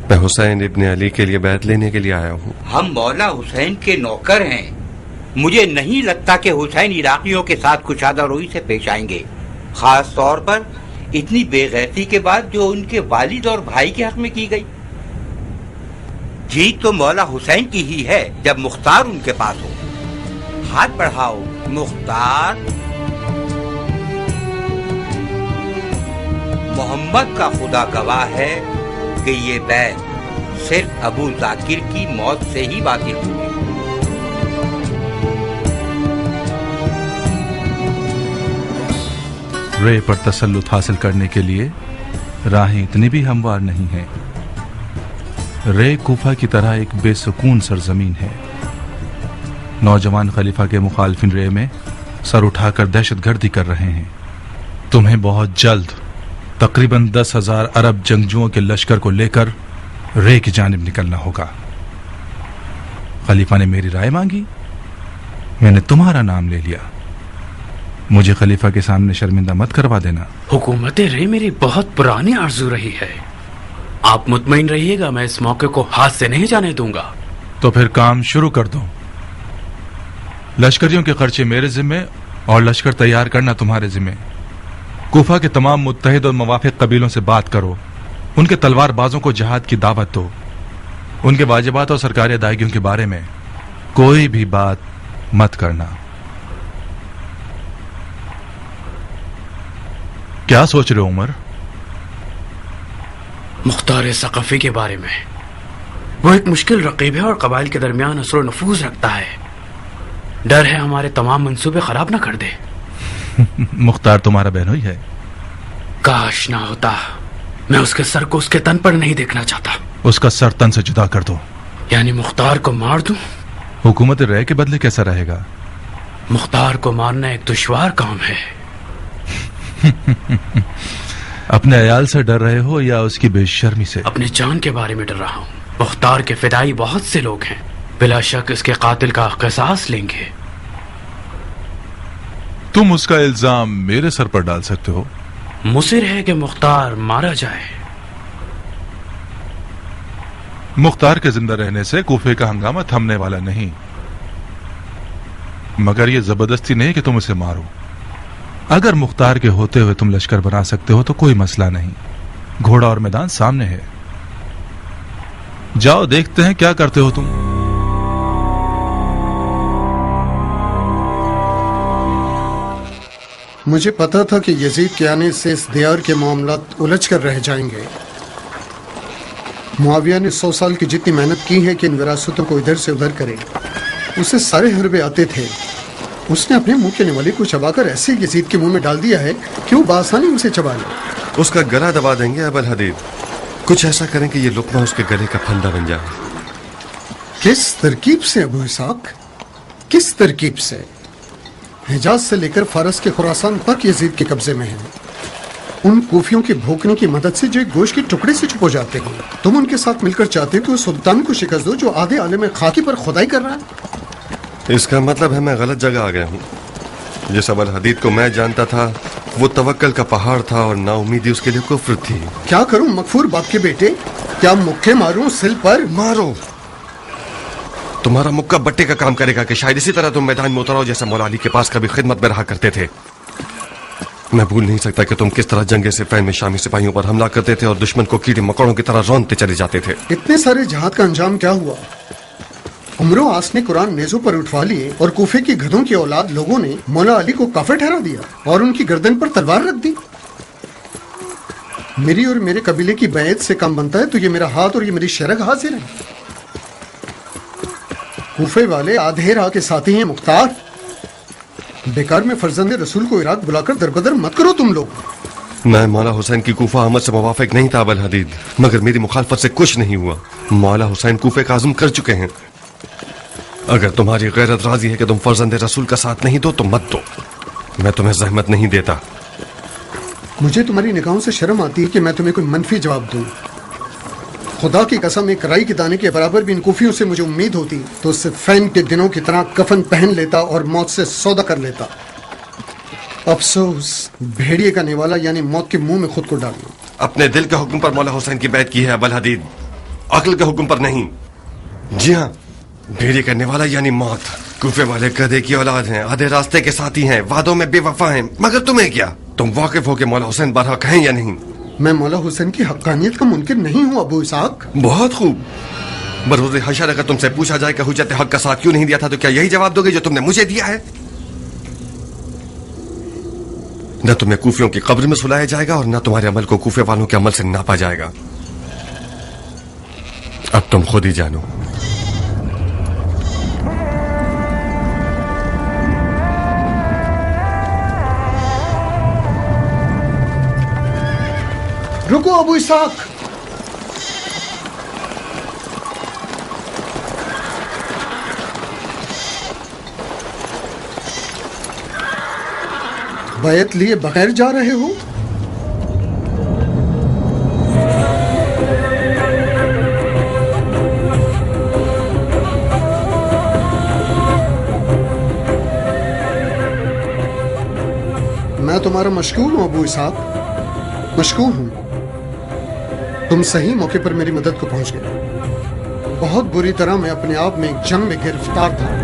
S7: میں حسین ابن علی کے لیے بیعت لینے کے لیے آیا ہوں۔
S6: ہم مولا حسین کے نوکر ہیں، مجھے نہیں لگتا کہ حسین عراقیوں کے ساتھ کشادہ روی سے پیش آئیں گے، خاص طور پر اتنی بے غیرتی کے بعد جو ان کے والد اور بھائی کے حق میں کی گئی۔ جیت تو مولا حسین کی ہی ہے جب مختار ان کے پاس ہو۔ ہاتھ بڑھاؤ مختار۔ محمد کا خدا گواہ ہے کہ یہ بیعت صرف ابو ذاکر کی موت سے ہی باطل ہوئی۔
S3: رے پر تسلط حاصل کرنے کے لیے راہیں اتنی بھی ہموار نہیں ہیں۔ رے کوفہ کی طرح ایک بے سکون سرزمین ہے۔ نوجوان خلیفہ کے مخالفین رے میں سر اٹھا کر دہشت گردی کر رہے ہیں۔ تمہیں بہت جلد تقریباً 10,000 عرب جنگجوؤں کے لشکر کو لے کر رے کی جانب نکلنا ہوگا۔ خلیفہ نے میری رائے مانگی، میں نے تمہارا نام لے لیا۔ مجھے خلیفہ کے سامنے شرمندہ مت کروا دینا۔
S5: حکومت رے میری بہت پرانی آرزو رہی ہے، آپ مطمئن رہیے گا، میں اس موقع کو ہاتھ سے نہیں جانے دوں گا۔
S3: تو پھر کام شروع کر دو۔ لشکریوں کے خرچے میرے ذمے اور لشکر تیار کرنا تمہارے ذمے۔ کوفہ کے تمام متحد اور موافق قبیلوں سے بات کرو، ان کے تلوار بازوں کو جہاد کی دعوت دو، ان کے واجبات اور سرکاری ادائیگیوں کے بارے میں کوئی بھی بات مت کرنا۔ کیا سوچ رہے ہو عمر؟
S5: مختار ثقفی کے بارے میں۔ وہ ایک مشکل رقیب ہے اور قبائل کے درمیان اثر و نفوذ رکھتا ہے، ڈر ہے ہمارے تمام منصوبے خراب نہ کر دے۔
S3: مختار تمہارا بہنوئی ہے؟
S5: کاش نہ ہوتا، میں اس کے سر کو اس کے تن پر نہیں دیکھنا چاہتا۔
S3: اس کا سر تن سے جدا کر دو۔
S5: یعنی مختار کو مار دوں؟
S3: حکومت رے کے بدلے کیسا رہے گا؟
S5: مختار کو مارنا ایک دشوار کام ہے۔
S3: اپنے عیال سے ڈر رہے ہو یا اس کی بے شرمی سے؟
S5: اپنی جان کے بارے میں ڈر رہا ہوں۔ مختار کے فدائی بہت سے لوگ ہیں، بلا شک اس کے قاتل کا قصاص لیں گے۔
S3: تم اس کا الزام میرے سر پر ڈال سکتے ہو؟
S5: مصر ہے کہ مختار مارا جائے۔
S3: مختار کے زندہ رہنے سے کوفے کا ہنگامہ تھمنے والا نہیں، مگر یہ زبردستی نہیں کہ تم اسے مارو۔ اگر مختار کے ہوتے ہوئے تم لشکر بنا سکتے ہو تو کوئی مسئلہ نہیں، گھوڑا اور میدان سامنے ہے۔ جاؤ دیکھتے ہیں کیا کرتے ہو تم۔
S8: مجھے پتا تھا کہ یزید کے آنے سے اس دیار کے معاملات الجھ کر رہ جائیں گے۔ معاویہ نے 100 سال کی جتنی محنت کی ہے کہ ان وراثتوں کو ادھر سے ادھر کرے، اسے سارے حربے آتے تھے، اس نے اپنے منہ کے نوالی کو چبا کر ایسے یزید کے منہ میں ڈال دیا ہے کہ وہ بآسانی اسے چبا لے۔
S7: اس کا گلا دبا دیں گے ابو الحدید، کچھ ایسا کریں کہ یہ لقمہ اس کے گلے کا پھندا بن جائے۔
S8: کس ترکیب سے ابو اسحاق؟ کس ترکیب سے؟ حجاز سے لے کر فارس کے خراسان تک یزید کے قبضے میں ہیں، ان کوفیوں کی بھوکنے کی مدد سے جو ایک گوشت کے ٹکڑے سے چھپ ہو جاتے ہیں۔ تم ان کے ساتھ مل کر چاہتے کہ وہ سلطان کو شکست دو جو آدھے عالم خاکی پر خدائی کر رہا ہے۔
S7: اس کا مطلب ہے میں غلط جگہ آ گیا ہوں۔ جس ابو الحدید کو میں جانتا تھا وہ توکل کا پہاڑ تھا اور نا امیدی اس کے لیے کفر تھی۔
S8: کیا کروں مغفور باپ کے بیٹے؟ کیا مکے ماروں سل پر؟
S7: مارو، تمہارا مکہ بٹے کا کام کرے گا کہ شاید اسی طرح تم میدان میں اترو جیسا مولا علی کے پاس کبھی خدمت میں رہا کرتے تھے۔ मैं भूल नहीं सकता कि तुम किस तरह जंगे सिफ़ैन में शामी सिपाहियों पर हमला करते थे और दुश्मन को कीड़े मकोड़ों की तरह रौंदते चले जाते थे।
S8: इतने सारे जहाद का अंजाम क्या हुआ? उमरो आस ने कुरान नेज़ों पर उठवा लिए और कूफे की गधों की औलाद लोगों ने मौला अली को काफिर ठहरा दिया और उनकी गर्दन पर तलवार रख दी। मेरी और मेरे कबीले की बैत से काम बनता है तो ये मेरा हाथ और ये मेरी शरग हाजिर है। कूफे वाले आधे राह के साथी हैं मुख्तार। बेकार में फर्जंद रसूल को इराक बुलाकर दरबदर मत करो तुम लोग।
S7: मैं मौला हुसैन की कूफा आमद से मुवाफिक नहीं था अबल हदीद, मगर मेरी मुखालफत से कुछ नहीं हुआ। मौला हुसैन कूफे का आज़म कर चुके हैं। अगर तुम्हारी गैरत राजी है कि तुम फर्जंद रसूल का साथ नहीं दो तो मत दो, मैं तुम्हें जहमत नहीं देता।
S8: मुझे तुम्हारी निगाहों से शर्म आती है कि मैं तुम्हें कोई मनफी जवाब दूं। खुदा की कसम, एक राई के दाने के बराबर भी इन कूफियों से मुझे उम्मीद होती तो सिफ़ैन के दिनों की तरह कफन पहन लेता और मौत से सौदा कर लेता। अफसोस, भेड़िए का नेवाला यानी मौत के मुंह में खुद को डालना।
S7: अपने दिल के हुक्म पर मौला हुसैन की बैत की है अबल हदीद, अक्ल के हुक्म पर नहीं। जी हाँ, भेड़िए करने वाला यानी मौत। कूफे वाले गधे की औलाद हैं, आधे रास्ते के साथी हैं, वादों में बेवफा हैं, मगर तुम्हें क्या? तुम वाकिफ हो कि मौला हुसैन बरहक हैं या नहीं?
S8: मैं मौला हुसैन की हक्कानियत का मुनकिर नहीं हूँ अबू इसहाक।
S7: बहुत खूब। बरोज़े हशर अगर तुमसे पूछा जाए कि हुज्जत हक का साथ क्यों नहीं दिया था तो क्या यही जवाब दोगे जो तुमने मुझे दिया है? न तुम्हें कूफियों की कब्र में सुलाया जाएगा और न तुम्हारे अमल को कूफे वालों के अमल से नापा जाएगा। अब तुम खुद ही जानो।
S8: रुको अबू इसहाक। बैत लिए बगैर जा रहे हो? मैं तुम्हारा मशकूर हूं अबू इसहाक, मशकूर हूं। तुम सही मौके पर मेरी मदद को पहुंच गए। बहुत बुरी तरह मैं अपने आप में एक जंग में गिरफ्तार था।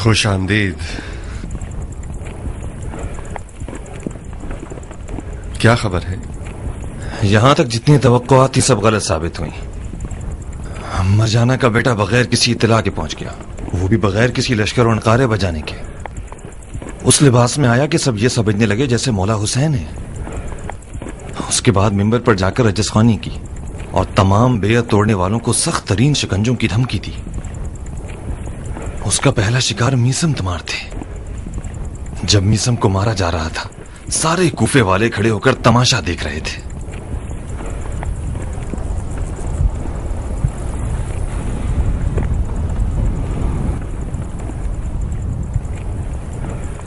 S7: खुश आमदीद। क्या खबर है?
S9: यहां तक जितनी तवक्कुआत थी सब गलत साबित हुई। मरजाना का बेटा बगैर किसी इत्तला के पहुंच गया, वो भी बगैर किसी लश्कर और नकारे बजाने के। उस लिबास में आया कि सब ये समझने लगे जैसे मौला हुसैन है। उसके बाद मिंबर पर जाकर रजस्खानी की और तमाम बेयत तोड़ने वालों को सख्त तरीन शिकंजों की धमकी दी। उसका पहला शिकार मीसम तमार थे। जब मीसम को मारा जा रहा था, सारे कूफे वाले खड़े होकर तमाशा देख रहे थे।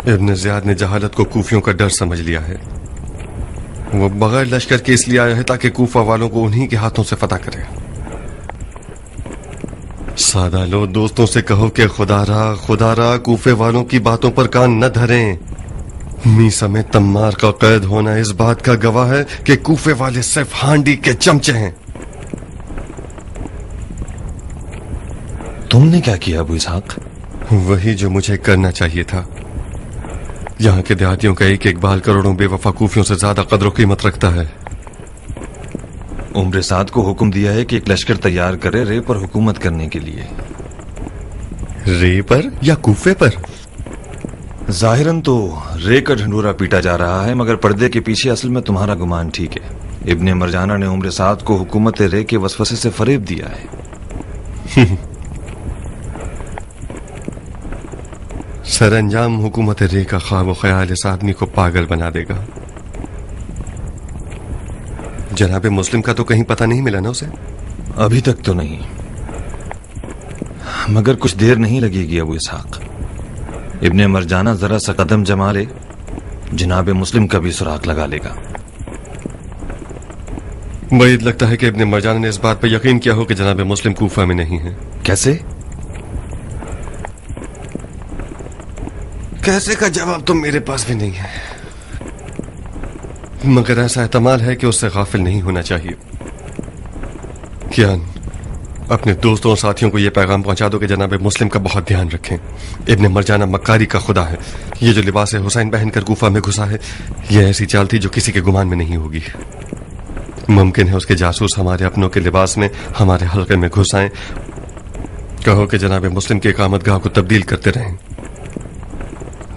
S7: इब्न ज़ियाद ने जहालत को कूफियों का डर समझ लिया है। वो बगैर लश्कर के इसलिए आया है ताकि कूफा वालों को उन्हीं के हाथों से फतह करे। सादा लो, दोस्तों से कहो कि खुदा रा कूफे वालों की बातों पर कान न धरें। मीसा में तम्मार का कैद होना इस बात का गवाह है कि कूफे वाले सिर्फ हांडी के चमचे हैं।
S9: तुमने क्या किया अबू इसहाक?
S7: वही जो मुझे करना चाहिए था। यहाँ के देहातियों का एक एक बाल करोड़ों बेवफा कूफियों से ज्यादा कदर कीमत रखता है।
S9: उम्र साद को हुक्म दिया है कि एक लश्कर तैयार करे रे पर हुकूमत करने के लिए।
S7: रे पर या कूफे पर?
S9: जाहिरन तो रे का ढंडूरा पीटा जा रहा है, मगर पर्दे के पीछे असल में तुम्हारा गुमान ठीक है। इब्ने मरजाना ने उम्र साद को हुकूमत रे के वसवसे से फरेब दिया है।
S7: सरअंजाम हुकूमत रे का ख्वाब व ख्याल इस आदमी को पागल बना देगा। जनाबे मुस्लिम का तो कहीं पता नहीं मिला ना उसे?
S9: अभी तक तो नहीं। मगर कुछ देर नहीं लगेगी अबू इसहाक। इब्ने मरजाना जरा सा कदम जमा ले, जनाब मुस्लिम का भी सुराग लगा लेगा।
S7: मुझे लगता है कि इब्ने मरजाना ने इस बात पर यकीन किया हो कि जनाब मुस्लिम कूफा में नहीं है।
S9: कैसे?
S7: कैसे का जवाब तो मेरे पास भी नहीं है, मगर ऐसा एहतमाल है कि उससे गाफिल नहीं होना चाहिए। क्या अपने दोस्तों और साथियों को यह पैगाम पहुंचा दो कि जनाब मुस्लिम का बहुत ध्यान रखें। इब्ने मरजाना मक्कारी का खुदा है। ये जो लिबास हुसैन पहनकर कूफा में घुसा है, यह ऐसी चाल थी जो किसी के गुमान में नहीं होगी। मुमकिन है उसके जासूस हमारे अपनों के लिबास में हमारे हल्के में घुस आए। कहो कि जनाब मुस्लिम की इकामतगाह को तब्दील करते रहें।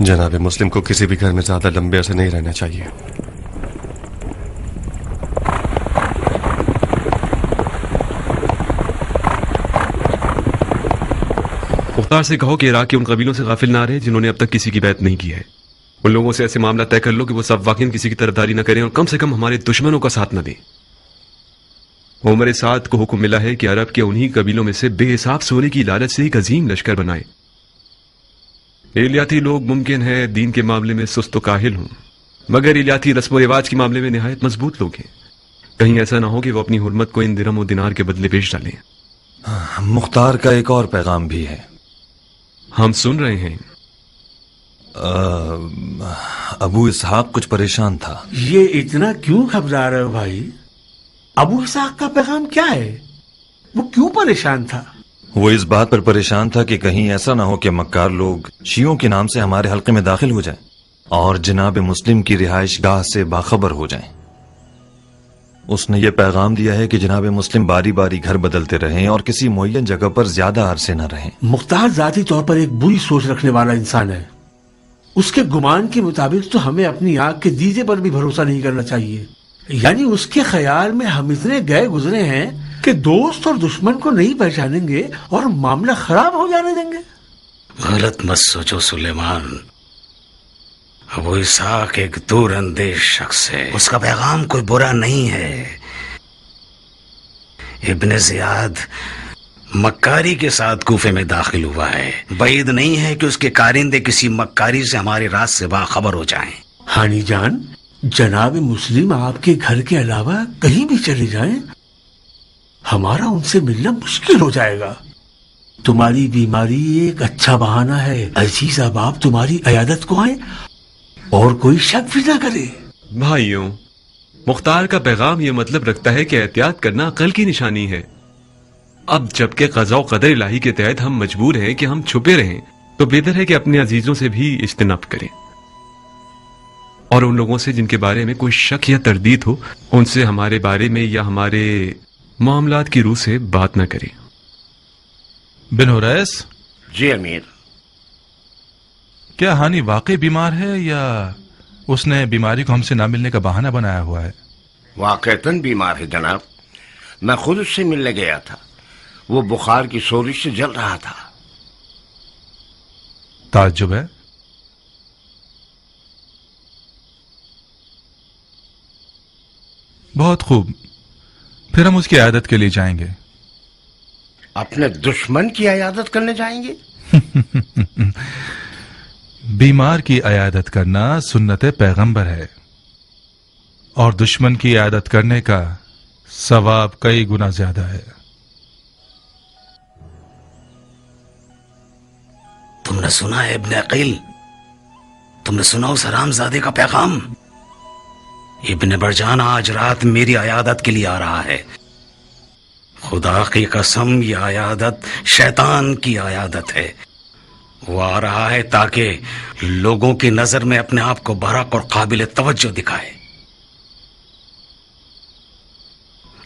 S7: जनाब मुस्लिम को किसी भी घर में ज्यादा लंबे अरसे नहीं रहना चाहिए।
S10: मुख्तार से कहो कि इराक के उन कबीलों से गाफिल ना रहे जिन्होंने अब तक किसी की बैत नहीं की है। उन लोगों से ऐसे मामला तय कर लो कि वो सब वाकई किसी की तरफदारी न करें और कम से कम हमारे दुश्मनों का साथ न दें। उमर साद को हुक्म मिला है कि अरब के उन्हीं कबीलों में से बेहिसाब सोने की लालच से एक अजीम लश्कर बनाए। इलियाती लोग मुमकिन है दीन के मामले में सुस्त व काहिल हों, मगर इलियाती रस्म व रिवाज के मामले में निहायत मजबूत लोग हैं। कहीं ऐसा ना हो कि वो अपनी हुर्मत को इन दिरहम व दिनार के बदले बेच डालें।
S9: मुख्तार का एक और पैगाम भी है।
S10: हम सुन रहे हैं।
S9: अबू इसहाक कुछ परेशान था।
S11: ये इतना क्यों घबरा रहे हो भाई? अबू इसहाक का पैगाम क्या है? वो क्यों परेशान था?
S9: वो इस बात पर परेशान था कि कहीं ऐसा ना हो कि मक्कार लोग शियों के नाम से हमारे हल्के में दाखिल हो जाएं और जनाब मुस्लिम की रिहाइश गाह से बाखबर हो जाएं। उसने ये पैगाम दिया है कि जनाब मुस्लिम बारी बारी घर बदलते रहें और किसी मुअय्यन जगह पर ज्यादा अरसे न रहें।
S11: मुख्तार जाती तौर पर एक बुरी सोच रखने वाला इंसान है। उसके गुमान के मुताबिक तो हमें अपनी आंख के दीजे पर भी भरोसा नहीं करना चाहिए। यानी उसके ख्याल में हम इतने गए गुजरे हैं कि दोस्त और दुश्मन को नहीं पहचानेंगे और मामला खराब हो जाने देंगे।
S5: गलत मत सोचो सुलेमान। अबू इसहाक एक दूर अंदेश शख्स है। उसका पैगाम कोई बुरा नहीं है। इब्ने ज़ियाद मक्कारी के साथ कूफे में दाखिल हुआ है। बैद नहीं है कि उसके कारिंदे किसी मक्कारी से हमारे राज से बाखबर हो जाएं।
S11: हानी जान, जनाब मुस्लिम आपके घर के अलावा कहीं भी चले जाएं, हमारा उनसे मिलना मुश्किल हो जाएगा। तुम्हारी बीमारी एक अच्छा बहाना है। अजीज अहबाब तुम्हारी अयादत को आए और कोई शक भी ना करे।
S10: भाइयों, मुख्तार का पैगाम ये मतलब रखता है कि एहतियात करना अक्ल की निशानी है। अब जबकि क़ज़ा व क़दर इलाही के तहत हम मजबूर हैं कि हम छुपे रहें, तो बेहतर है कि अपने अजीजों से भी इज्तिनाब करें और उन लोगों से जिनके बारे में कोई शक या तरदीद हो, उनसे हमारे बारे में या हमारे मामलात की रूह से बात न करें।
S3: बिन हुरैस।
S1: जी अमीर।
S3: क्या हानी वाकई बीमार है या उसने बीमारी को हमसे ना मिलने का बहाना बनाया हुआ है?
S1: वाकईतन बीमार है जनाब। मैं खुद उससे मिलने गया था। वो बुखार की सोरिश से जल रहा था।
S3: ताज्जुब है। बहुत खूब, फिर हम उसकी इयादत के लिए जाएंगे।
S1: अपने दुश्मन की इयादत करने जाएंगे?
S3: बीमार की इयादत करना सुन्नत पैगंबर है और दुश्मन की इयादत करने का सवाब कई गुना ज्यादा है।
S5: तुमने सुना है इब्ने अकील? तुमने सुना उस हरामजादे का पैगाम? इब्ने बरजाना आज रात मेरी अयादत के लिए आ रहा है। खुदा की कसम, ये अयादत शैतान की अयादत है। वो आ रहा है ताकि लोगों की नजर में अपने आप को बरक और काबिल तवज्जो दिखाए।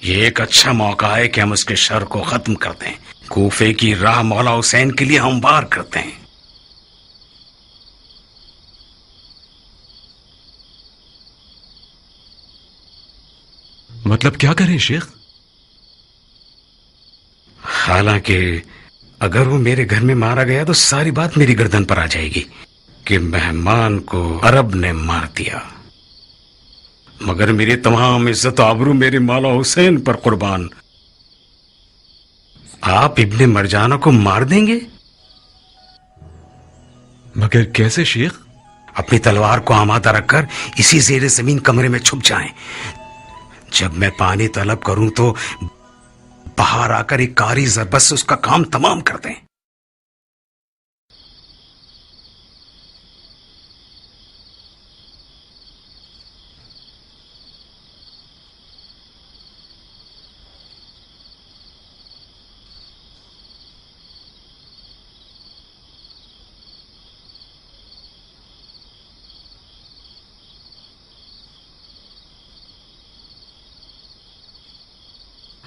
S5: ये एक अच्छा मौका है कि हम उसके शर को खत्म कर दें। कूफे की राह मौला हुसैन के लिए हमवार करते हैं।
S10: मतलब क्या करें शेख?
S5: हालांकि अगर वो मेरे घर में मारा गया तो सारी बात मेरी गर्दन पर आ जाएगी कि मेहमान को अरब ने मार दिया। मगर मेरी तमाम इज्जत आबरू मेरे मौला हुसैन पर कुर्बान। آپ ابن مرجانہ کو مار دیں گے؟
S10: مگر کیسے شیخ؟
S5: اپنی تلوار کو آمادہ رکھ کر اسی زیر زمین کمرے میں چھپ جائیں. جب میں پانی طلب کروں تو باہر آ کر ایک کاری ضربت سے اس کا کام تمام کر دیں.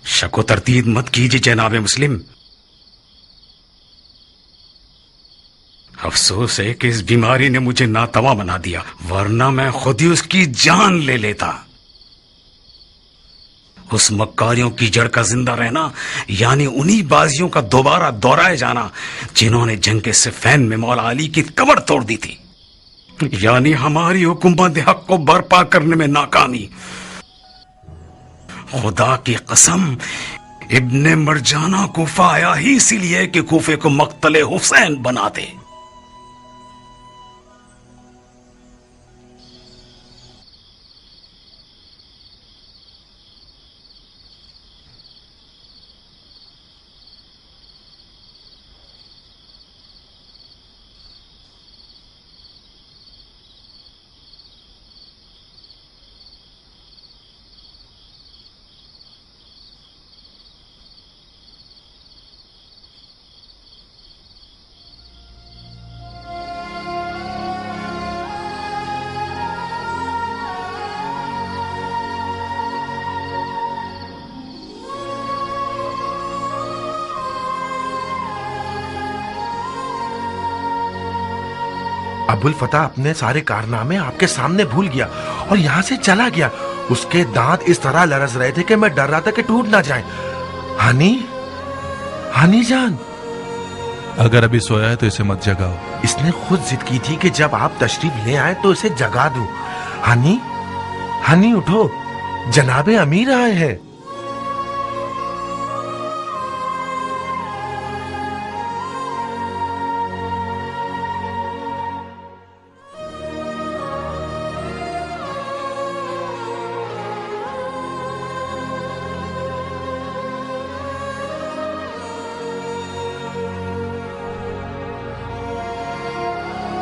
S5: شک و تردید مت کیجیے جناب مسلم. افسوس ہے کہ اس بیماری نے مجھے ناتواں بنا دیا، ورنہ میں خود ہی اس کی جان لے لیتا. اس مکاریوں کی جڑ کا زندہ رہنا یعنی انہی بازیوں کا دوبارہ دہرائے جانا جنہوں نے جنگ صفین میں مولا علی کی کمر توڑ دی تھی، یعنی ہماری حکومت حق کو برپا کرنے میں ناکامی. خدا کی قسم ابن مرجانہ کوفہ آیا ہی اسی لیے کہ کوفے کو مقتل حسین بنا دے.
S12: ابو الفتح اپنے سارے کارنامے آپ کے سامنے بھول گیا اور یہاں سے چلا گیا. اس کے دانت اس طرح لرز رہے تھے کہ میں ڈر رہا تھا کہ ٹوٹ نہ جائیں. ہنی جان،
S3: اگر ابھی سویا ہے تو اسے مت جگاؤ.
S12: اس نے خود ضد کی تھی کہ جب آپ تشریف لے آئے تو اسے جگا دوں. ہنی اٹھو، جناب امیر آئے ہیں.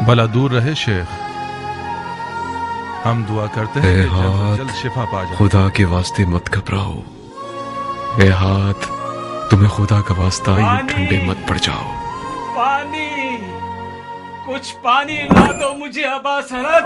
S3: بلا دور رہے شیخ، ہم دعا کرتے ہیں کہ جلد جلد شفا پا جائے.
S10: خدا کے واسطے مت گھبراؤ. اے ہاتھ، تمہیں خدا کا واسطہ یوں ٹھنڈے مت پڑ جاؤ.
S11: پانی، کچھ پانی لا دو مجھے ابا سرت.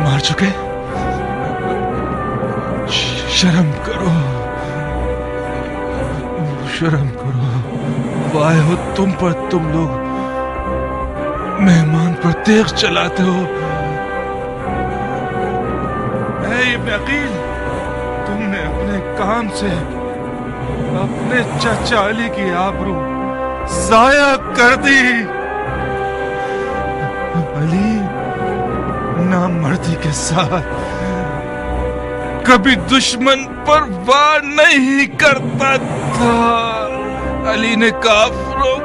S3: مار چکے؟ شرم کرو، شرم کرو. وائے ہو تم پر، تم لوگ مہمان پر تیغ چلاتے ہو. اے ابن عقیل، تم نے اپنے کام سے اپنے چچا علی کی آبرو ضائع کر دی. علی نامردی کے ساتھ کبھی دشمن پر وار نہیں کرتا تھا. علی نے کافروں